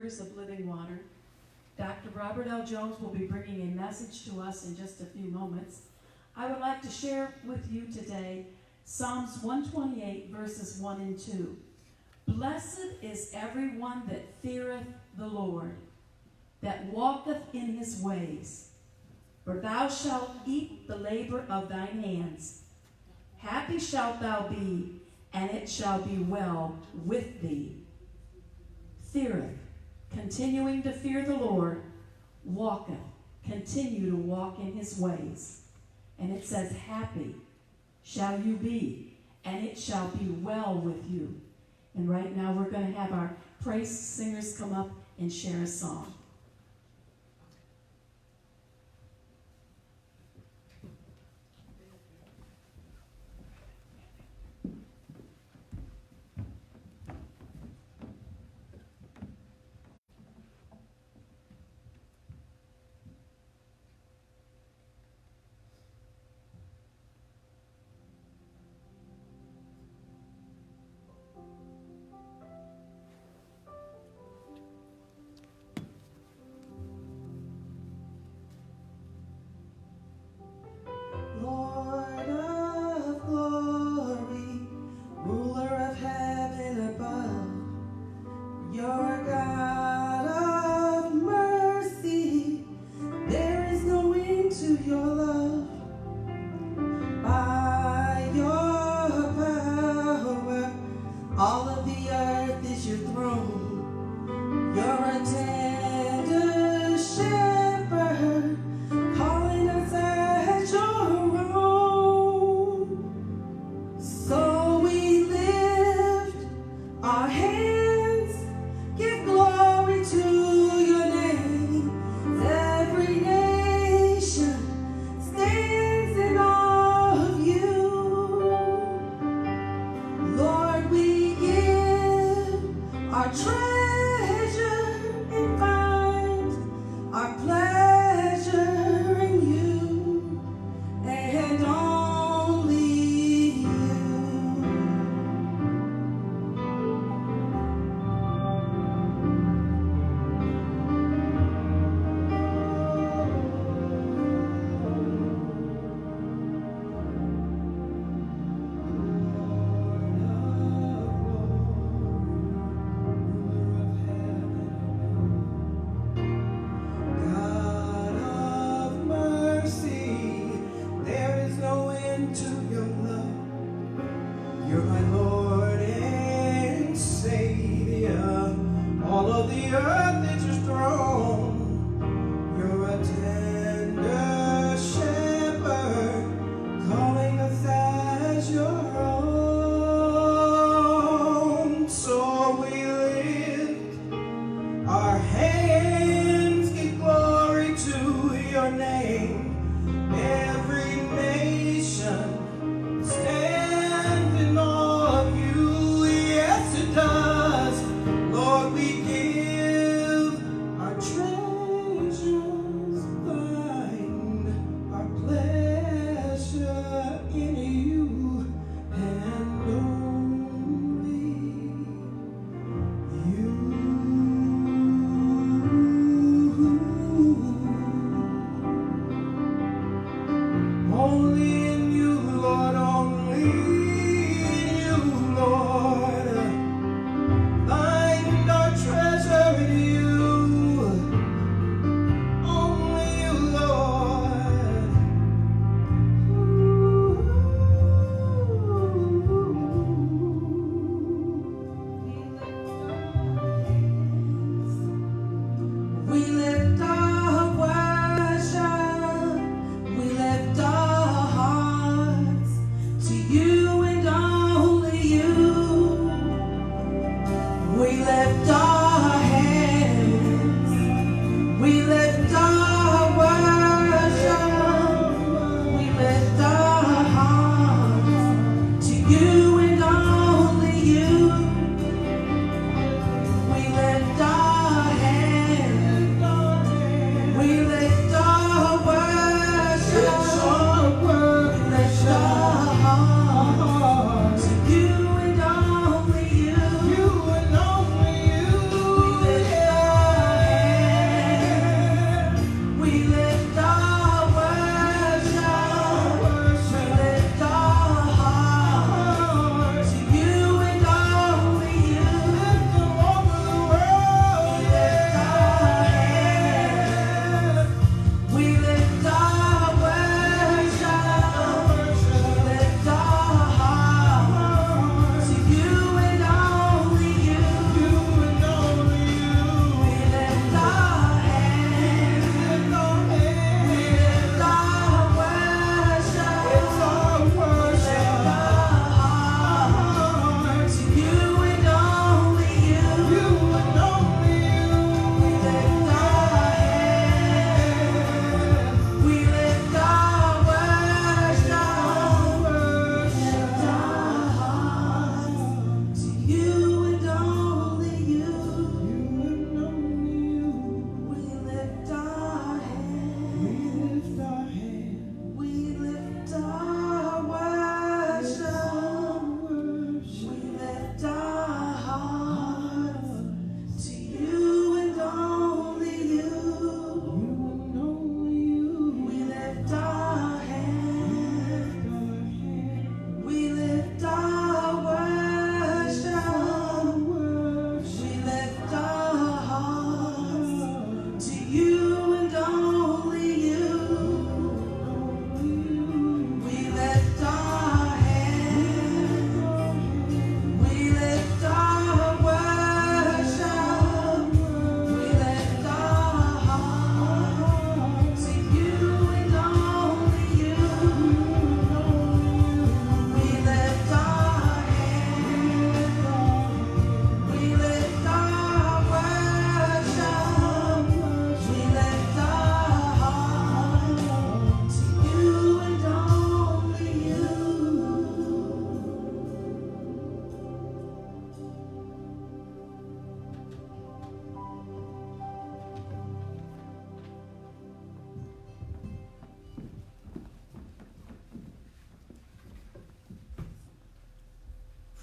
Rivers of Living Water. Dr. Robert L. Jones will be bringing a message to us in just a few moments. I would like to share with you today Psalms 128, verses 1 and 2. Blessed is everyone that feareth the Lord, that walketh in his ways. For thou shalt eat the labor of thine hands. Happy shalt thou be, and it shall be well with thee. Feareth, continuing to fear the Lord, walketh, continue to walk in his ways. And it says, happy shall you be, and it shall be well with you. And right now we're going to have our praise singers come up and share a song. Treasure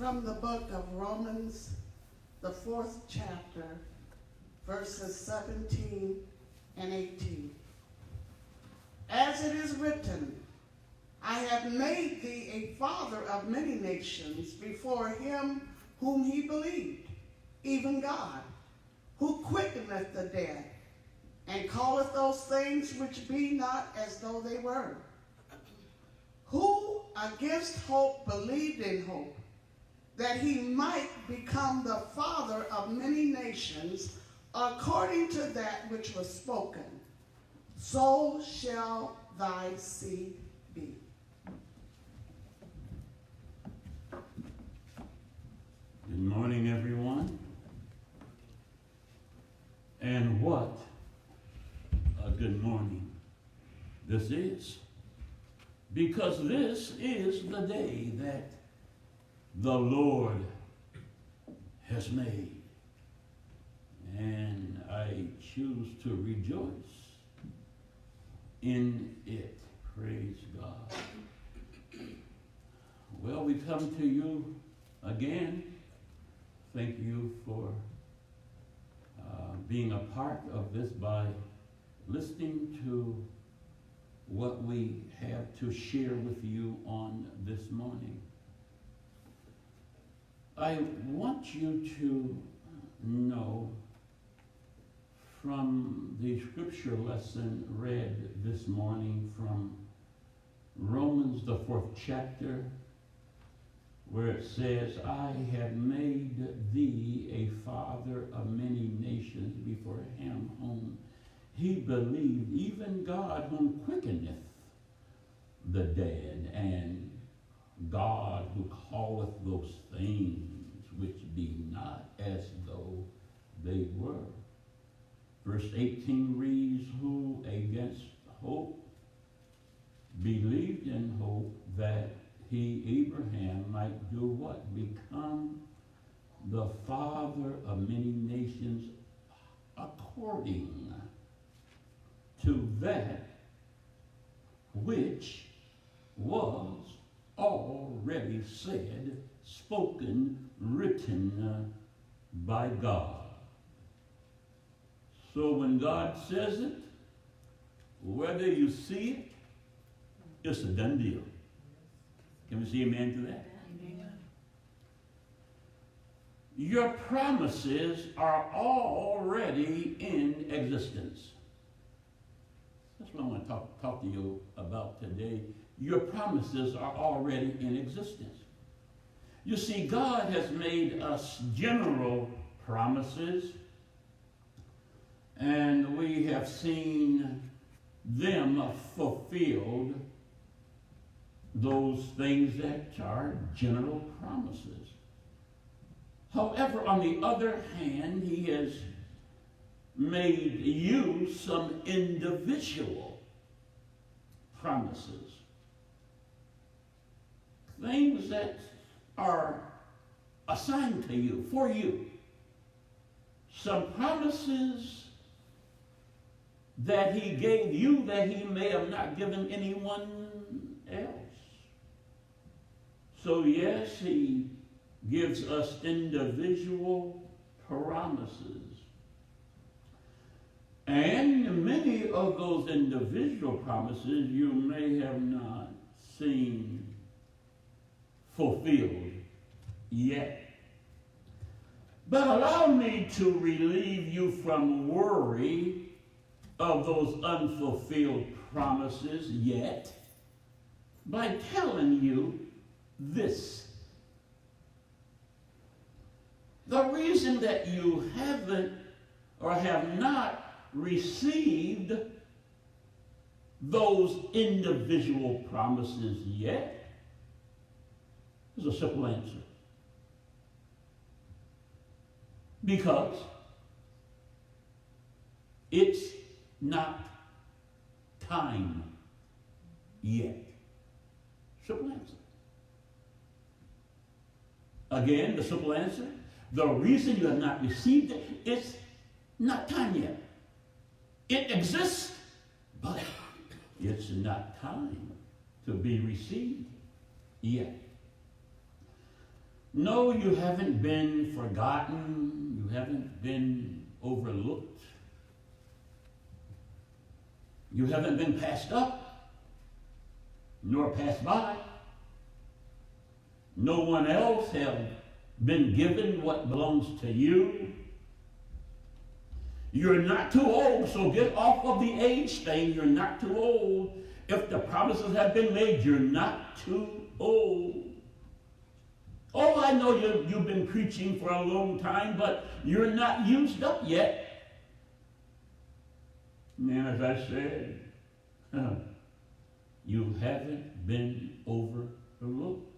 from the book of Romans, the 4th chapter, verses 17 and 18. As it is written, I have made thee a father of many nations before him whom he believed, even God, who quickeneth the dead, and calleth those things which be not as though they were, who against hope believed in hope, that he might become the father of many nations, according to that which was spoken, so shall thy seed be. Good morning, everyone. And what a good morning this is. Because this is the day that the Lord has made. And I choose to rejoice in it. Praise God. Well, we come to you again. Thank you for being a part of this by listening to what we have to share with you on this morning. I want you to know from the scripture lesson read this morning from Romans, the 4th chapter, where it says, I have made thee a father of many nations before him whom he believed, even God whom quickeneth the dead, and God who calleth those things which be not as though they were. Verse 18 reads, who against hope believed in hope that he, Abraham, might do what? Become the father of many nations according to that which was already said, spoken, written by God. So when God says it, whether you see it, it's a done deal. Can we see amen to that? Amen. Your promises are already in existence. That's what I want to talk to you about today. Your promises are already in existence. You see, God has made us general promises, and we have seen them fulfilled, those things that are general promises. However, on the other hand, he has made you some individual promises. Things that are assigned to you, for you. Some promises that he gave you that he may have not given anyone else. So yes, he gives us individual promises. And many of those individual promises you may have not seen fulfilled yet. But allow me to relieve you from worry of those unfulfilled promises yet by telling you this. The reason that you haven't or have not received those individual promises yet is a simple answer. Because it's not time yet. Simple answer. Again, the simple answer. The reason you have not received it is not time yet. It exists, but it's not time to be received yet. No, you haven't been forgotten. You haven't been overlooked. You haven't been passed up, nor passed by. No one else has been given what belongs to you. You're not too old, so get off of the age thing. You're not too old. If the promises have been made, you're not too old. Oh, I know you've been preaching for a long time, but you're not used up yet. And as I said, you haven't been overlooked.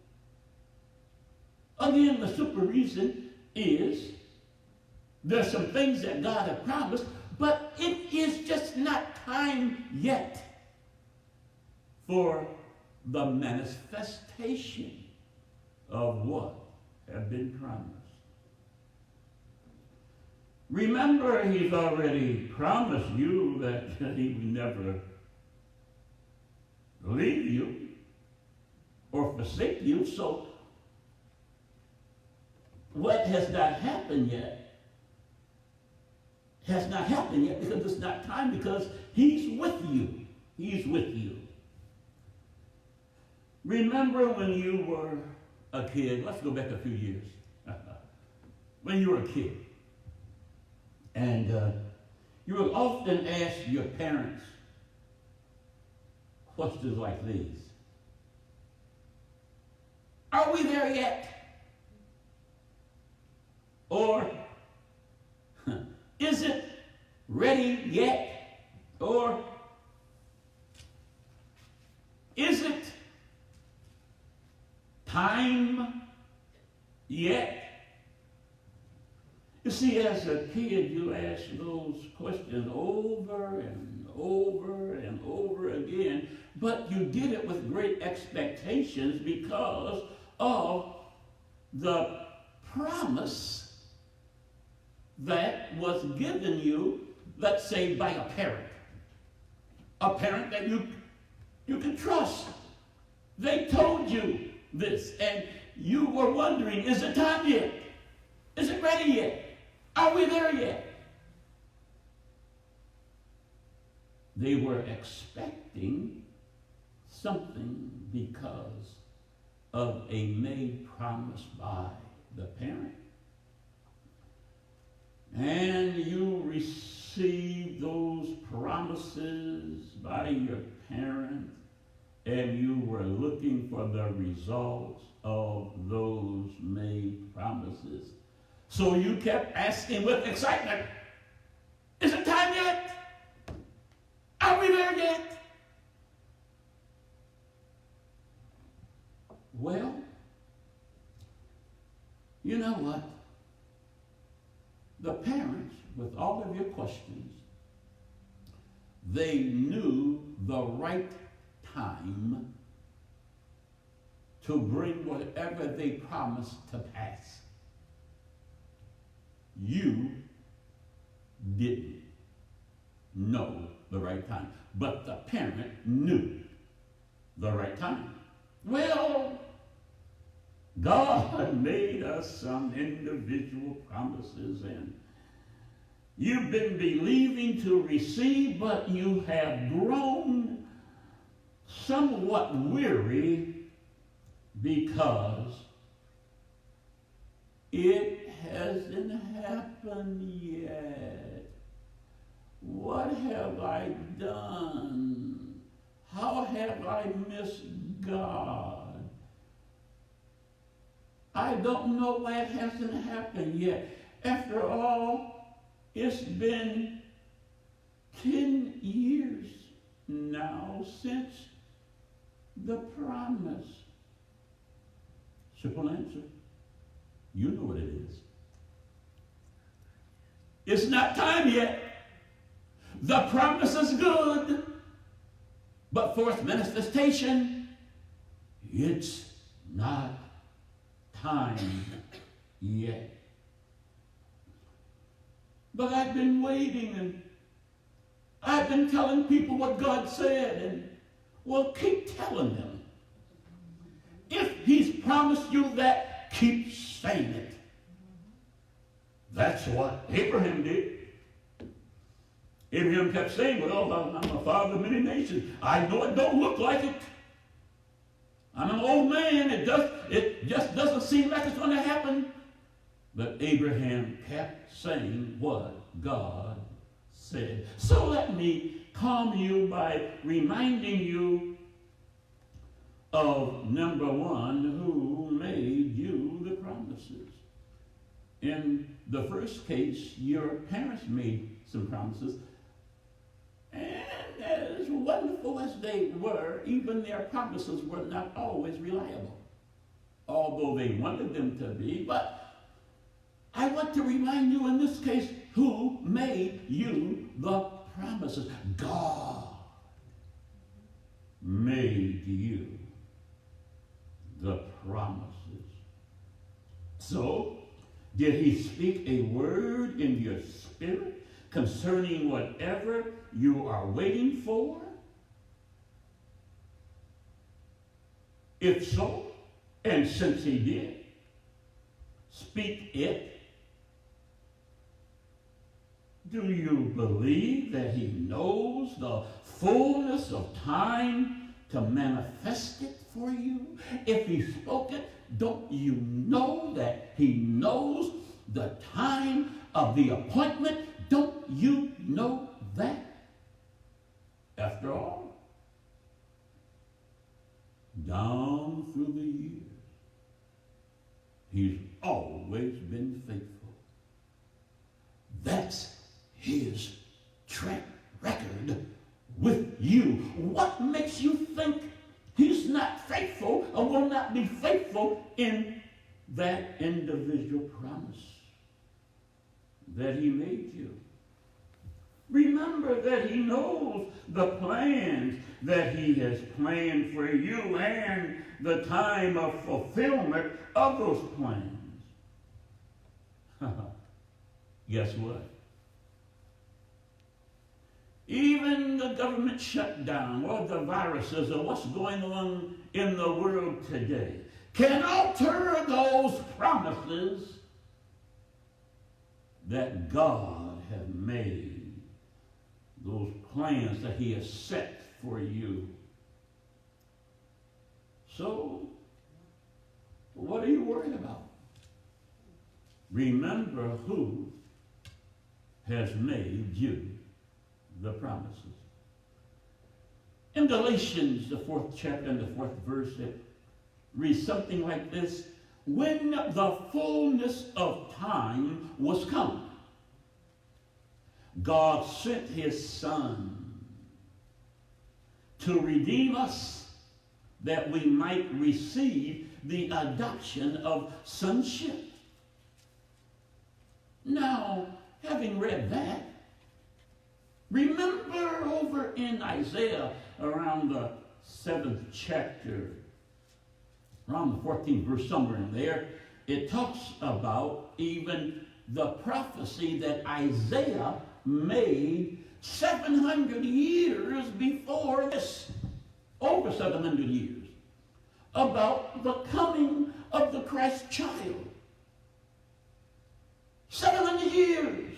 Again, the super reason is there's some things that God has promised, but it is just not time yet for the manifestation of what have been promised. Remember, he's already promised you that he will never leave you or forsake you. So what has not happened yet has not happened yet because it's not time, because he's with you. He's with you. Remember when you were a kid? Let's go back a few years. When you were a kid, and you will often ask your parents questions like these. Are we there yet? Or is it ready yet? Or is it time yet? You see, as a kid, you ask those questions over and over and over again, but you did it with great expectations because of the promise that was given you, let's say, by a parent that you can trust. They told you this, and you were wondering, is it time yet? Is it ready yet? Are we there yet? They were expecting something because of a made promise by the parent. And you received those promises by your parent, and you were looking for the results of those made promises. So you kept asking with excitement, is it time yet? Are we there yet? Well, you know what? The parents, with all of your questions, they knew the right time to bring whatever they promised to pass. You didn't know the right time, but the parent knew the right time. Well, God made us some individual promises, and you've been believing to receive, but you have grown somewhat weary because it hasn't happened yet. What have I done? How have I missed God? I don't know why it hasn't happened yet. After all, it's been 10 years now since the promise. Simple answer. You know what it is. It's not time yet. The promise is good, but for its manifestation, it's not time yet. But I've been waiting, and I've been telling people what God said, and well, keep telling them. If he's promised you that, keep saying it. That's what Abraham did. Abraham kept saying, well, I'm a father of many nations. I know it don't look like it. I'm an old man. It just doesn't seem like it's going to happen. But Abraham kept saying what God said. So let me calm you by reminding you of number one, who made you the promises. In the first case, your parents made some promises. And as wonderful as they were, even their promises were not always reliable, although they wanted them to be. But I want to remind you in this case, who made you the promises? God made you the promises. So, did he speak a word in your spirit concerning whatever you are waiting for? If so, and since he did speak it, do you believe that he knows the fullness of time to manifest it for you? If he spoke it, don't you know that he knows the time of the appointment? Don't you know that? After all, down through the years, he's always been faithful. That's his track record with you. What makes you think he's not faithful or will not be faithful in that individual promise that he made you? Remember that he knows the plans that he has planned for you and the time of fulfillment of those plans. Guess what? Even the government shutdown or the viruses or what's going on in the world today can alter those promises that God has made, those plans that he has set for you. So, what are you worried about? Remember who has made you the promises. In Galatians, the 4th chapter and the 4th verse, it reads something like this: when the fullness of time was come, God sent his Son to redeem us, that we might receive the adoption of sonship. Now, having read that, remember over in Isaiah around the 7th chapter, around the 14th verse, somewhere in there, it talks about even the prophecy that Isaiah made 700 years before this, over 700 years, about the coming of the Christ child. 700 years.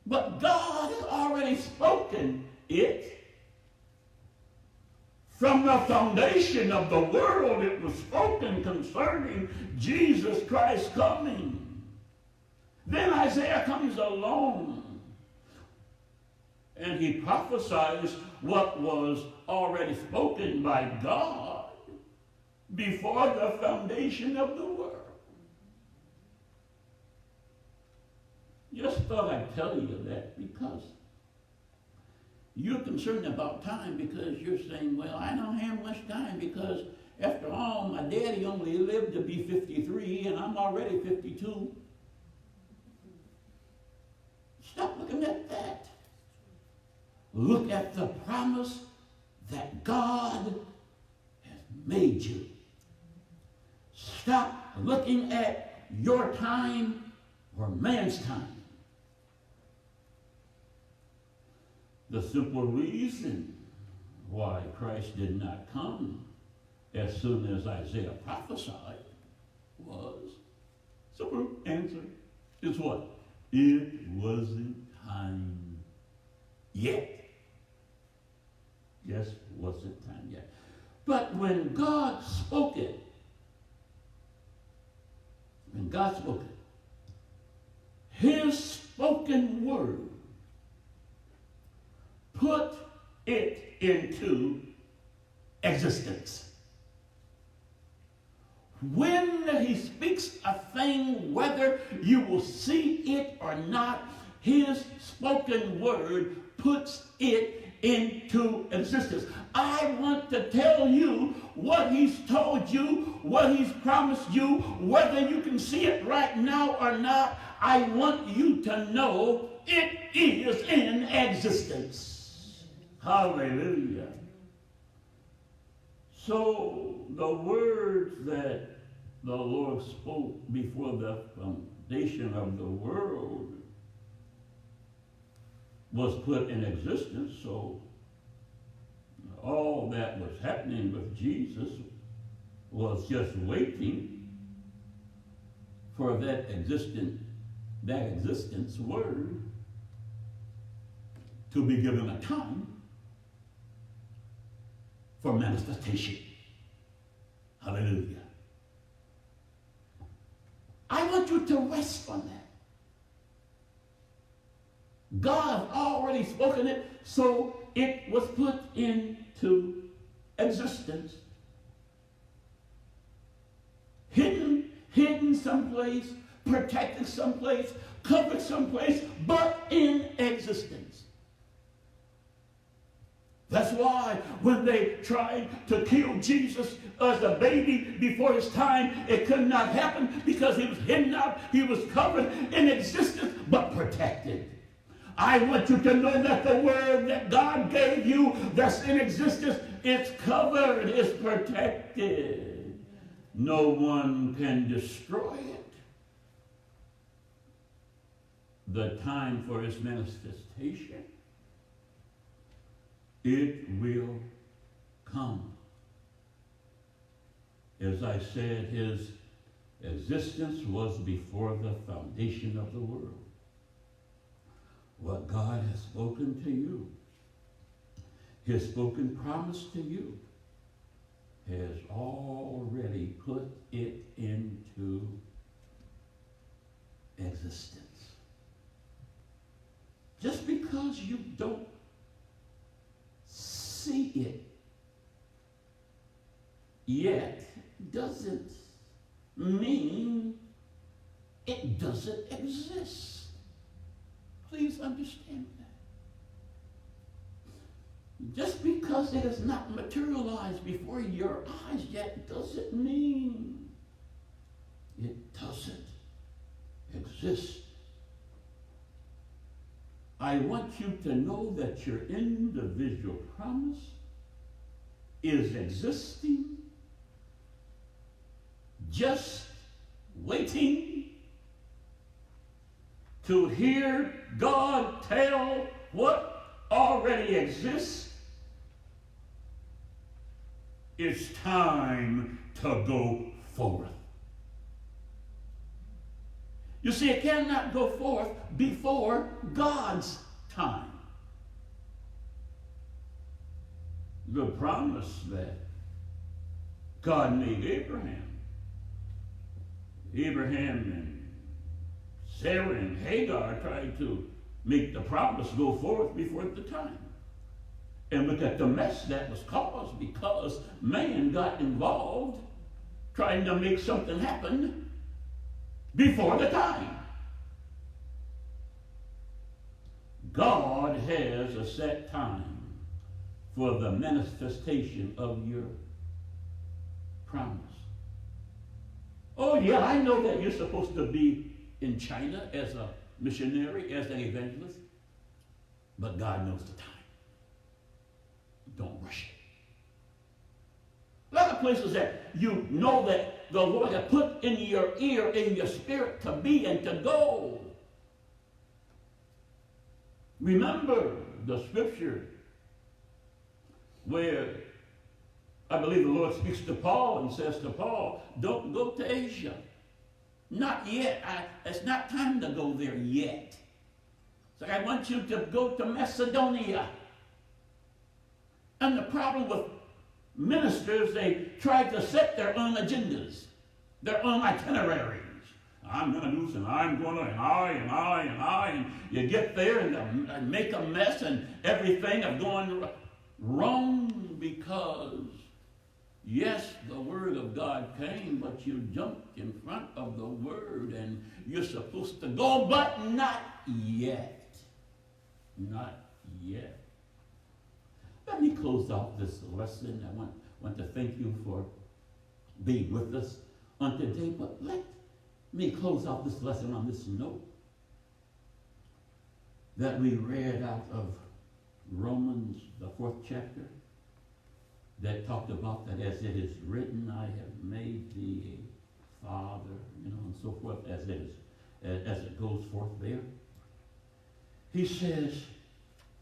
But God had already spoken it. From the foundation of the world, it was spoken concerning Jesus Christ coming. Then Isaiah comes along and he prophesies what was already spoken by God before the foundation of the world. Just thought I'd tell you that because you're concerned about time, because you're saying, well, I don't have much time because after all, my daddy only lived to be 53 and I'm already 52. Stop looking at that. Look at the promise that God has made you. Stop looking at your time or man's time. The simple reason why Christ did not come as soon as Isaiah prophesied was, simple answer is what? It wasn't time yet. Yes, wasn't time yet. But when God spoke it, his spoken word put it into existence. When he speaks a thing, whether you will see it or not, his spoken word puts it into existence. I want to tell you what he's told you, what he's promised you, whether you can see it right now or not. I want you to know it is in existence. Hallelujah. So the words that the Lord spoke before the foundation of the world was put in existence. So all that was happening with Jesus was just waiting for that existence word to be given a time for manifestation. Hallelujah. I want you to rest on that. God already spoken it, so it was put into existence. Hidden someplace, protected someplace, covered someplace, but in existence. That's why when they tried to kill Jesus as a baby before his time, it could not happen because he was hidden out, he was covered in existence, but protected. I want you to know that the word that God gave you that's in existence, it's covered, it's protected. No one can destroy it. The time for its manifestation, it will come. As I said, his existence was before the foundation of the world. What God has spoken to you, his spoken promise to you, has already put it into existence. Just because you don't see it yet doesn't mean it doesn't exist. Please understand that. Just because it has not materialized before your eyes yet doesn't mean it doesn't exist. I want you to know that your individual promise is existing, just waiting to hear God tell what already exists. It's time to go forth. You see, it cannot go forth before God's time. The promise that God made Abraham and Sarah and Hagar tried to make the promise go forth before the time. And look at the mess that was caused because man got involved trying to make something happen before the time. God has a set time for the manifestation of your promise. Oh yeah, I know that you're supposed to be in China as a missionary, as an evangelist, but God knows the time. Don't rush it. A lot of places that you know that the Lord has put in your ear, in your spirit to be and to go. Remember the scripture where I believe the Lord speaks to Paul and says to Paul, don't go to Asia. Not yet. It's not time to go there yet. So I want you to go to Macedonia. And the problem with ministers, they try to set their own agendas, their own itineraries. I'm going to do some, I'm going to, and I, and you get there and make a mess and everything of going wrong because, yes, the Word of God came, but you jumped in front of the Word and you're supposed to go, but not yet. Not yet. Let me close out this lesson. I want to thank you for being with us on today, but let me close out this lesson on this note that we read out of Romans, the 4th chapter, that talked about that as it is written, I have made thee a father, and so forth, as it goes forth there. He says,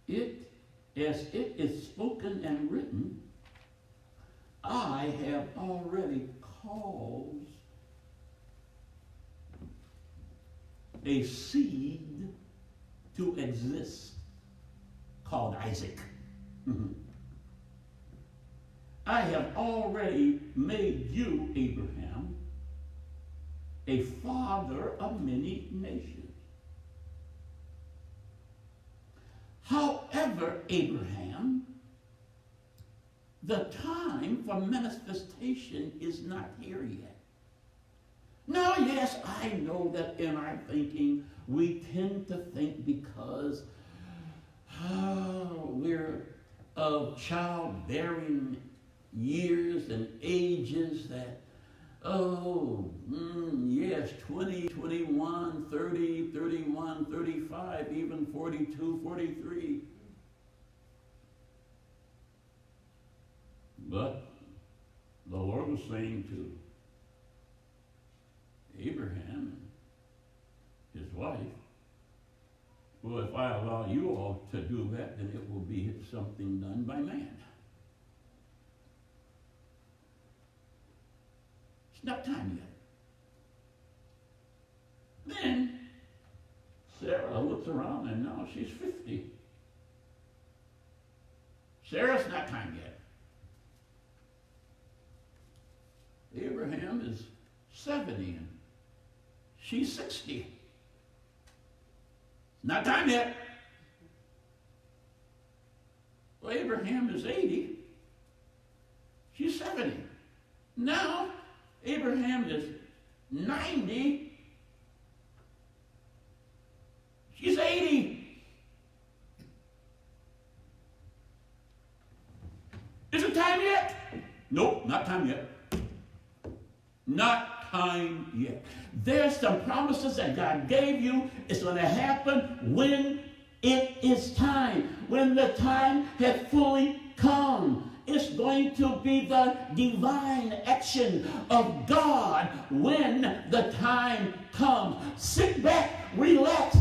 as it is spoken and written, I have already caused a seed to exist called Isaac. I have already made you, Abraham, a father of many nations. However, Abraham, the time for manifestation is not here yet. Now, yes, I know that in our thinking, we tend to think because we're of childbearing years and ages that, yes, 20, 21, 30, 31, 35, even 42, 43. But the Lord was saying to Abraham and his wife, well, if I allow you all to do that, then it will be something done by man. It's not time yet. Then Sarah looks around and now she's 50. Sarah's not time yet. Abraham is 70 and she's 60. Not time yet. Well, Abraham is 80. She's 70. Now, Abraham is 90. She's 80. Is it time yet? Nope, not time yet. Not time yet. There's some promises that God gave you. It's going to happen when it is time. When the time has fully come. It's going to be the divine action of God when the time comes. Sit back, relax,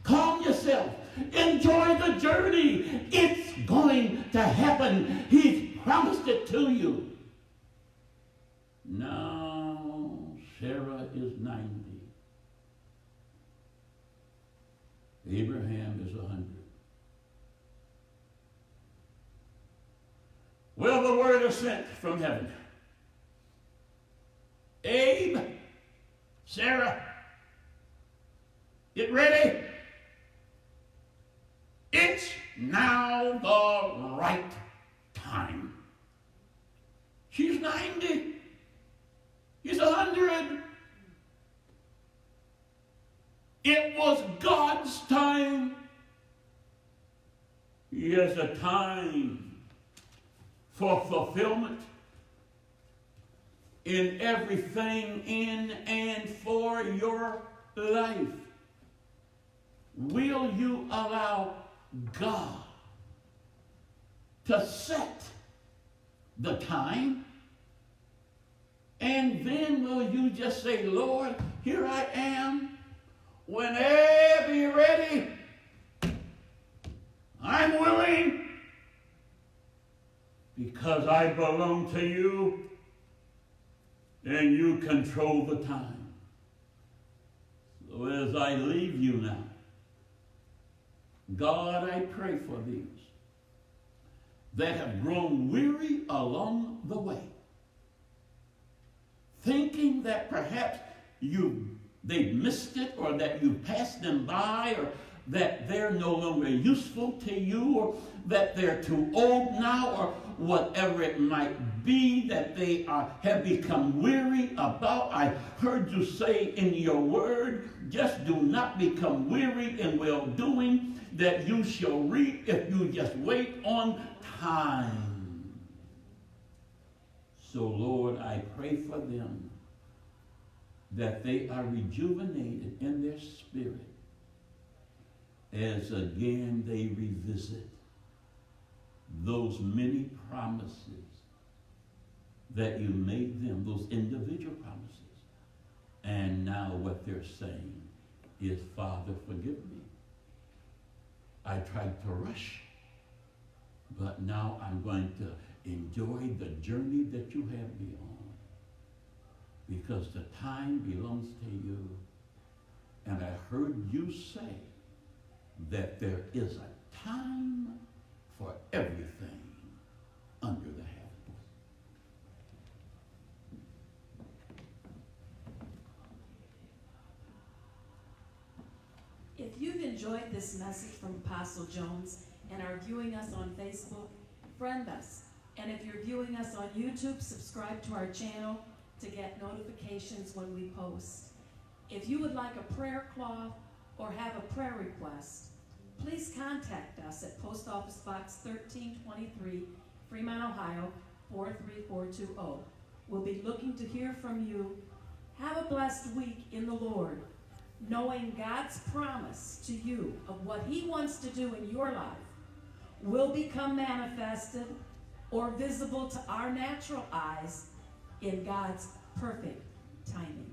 calm yourself, enjoy the journey. It's going to happen. He's promised it to you. Now, Sarah is 90. Abraham is 100. Well, the word is sent from heaven. Abe, Sarah, get ready. It's now the right time. She's 90. He's 100. It was God's time. He has a time for fulfillment in everything in and for your life. Will you allow God to set the time? And then will you just say, Lord, here I am. Whenever you're ready, I'm willing. Because because I belong to you and you control the time. So as I leave you now, God, I pray for these that have grown weary along the way, thinking that perhaps they've missed it, or that you passed them by, or that they're no longer useful to you, or that they're too old now, or whatever it might be that they have become weary about. I heard you say in your word, just do not become weary in well-doing, that you shall reap if you just wait on time. So, Lord, I pray for them that they are rejuvenated in their spirit as again they revisit those many promises that you made them, those individual promises. And now what they're saying is, Father, forgive me. I tried to rush, but now I'm going to enjoy the journey that you have me on, because the time belongs to you. And I heard you say that there is a time for everything under the heavens. If you've enjoyed this message from Apostle Jones and are viewing us on Facebook, friend us. And if you're viewing us on YouTube, subscribe to our channel to get notifications when we post. If you would like a prayer cloth or have a prayer request, please contact us at Post Office Box 1323, Fremont, Ohio 43420. We'll be looking to hear from you. Have a blessed week in the Lord, knowing God's promise to you of what he wants to do in your life will become manifested or visible to our natural eyes in God's perfect timing.